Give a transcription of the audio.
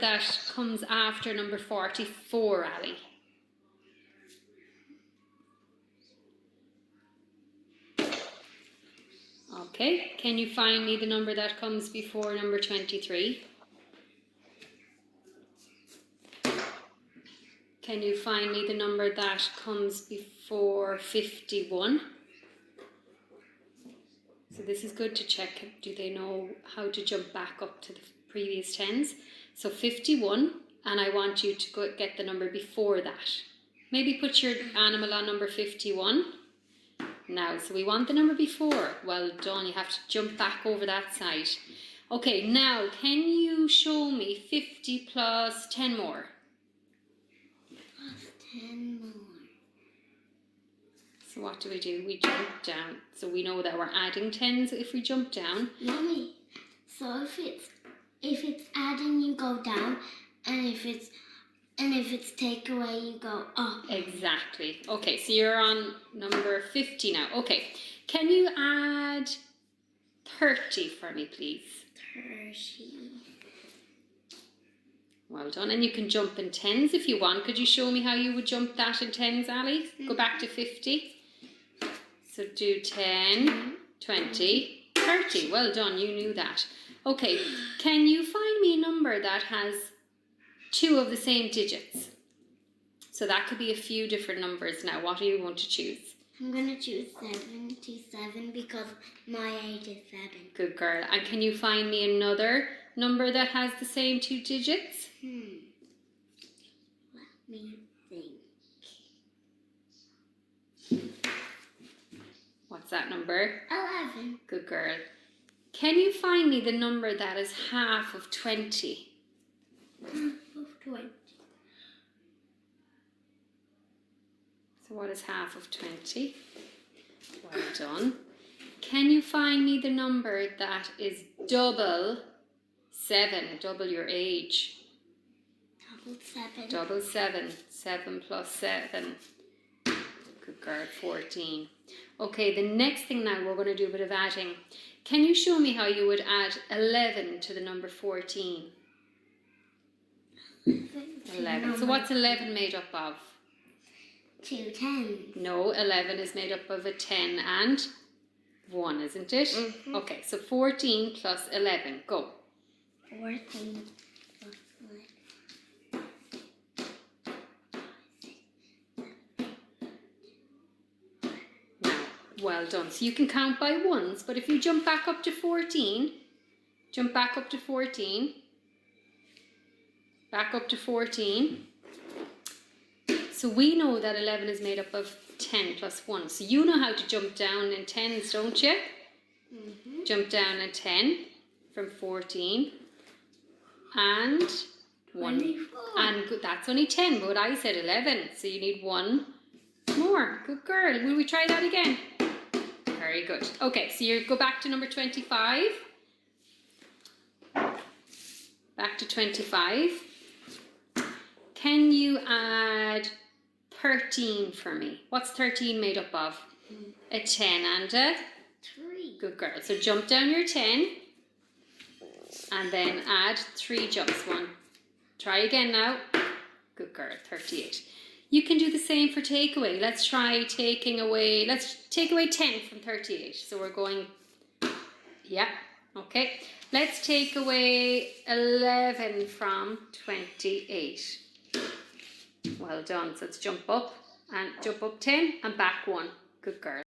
that comes after number 44, Ali? Okay, can you find me the number that comes before number 23? Can you find me the number that comes before 51? So this is good to check, do they know how to jump back up to the previous tens? So 51, and I want you to go get the number before that. Maybe put your animal on number 51. Now, so we want the number before. Well done, you have to jump back over that side. Okay, now can you show me 50 plus 10 more? Plus 10 more. So what do? We jump down. So we know that we're adding tens if we jump down. Mommy, so if it's adding, you go down, and if it's take away, you go up. Exactly. Okay, so you're on number 50 now. Okay, can you add 30 for me, please? 30. Well done. And you can jump in tens if you want. Could you show me how you would jump that in tens, Ali? Go back to 50. So do 10, 20, 30. Well done, you knew that. Okay, can you find me a number that has 2 of the same digits? So that could be a few different numbers now. What do you want to choose? I'm going to choose 77 because my age is 7. Good girl. And can you find me another number that has the same 2 digits? Let me think. What's that number? 11. Good girl. Can you find me the number that is half of 20? Half of 20. So what is half of 20? Well done. Can you find me the number that is double 7, double your age? Double 7. Double 7, 7 plus 7. Good girl, 14. Okay, the next thing now we're going to do a bit of adding. Can you show me how you would add 11 to the number 14? 11. So what's 11 made up of? 2 tens. No, 11 is made up of a 10 and 1, isn't it? Okay, so 14 plus 11. Go. 14 plus 11. Well done. So you can count by ones, but if you jump back up to 14, jump back up to 14, back up to 14. So we know that 11 is made up of 10 plus 1. So you know how to jump down in tens, don't you? Jump down a 10 from 14 and 1. 24. And that's only 10, but I said 11. So you need 1 more. Good girl. Will we try that again? Very good. Okay, so you go back to number 25. Back to 25. Can you add 13 for me? What's 13 made up of? A 10 and a 3. Good girl. So jump down your 10 and then add 3 jumps. 1. Try again now. Good girl. 38. You can do the same for takeaway. Let's try taking away. Let's take away 10 from 38. So we're going. Yeah. Okay. Let's take away 11 from 28. Well done. So let's jump up 10 and back 1. Good girl.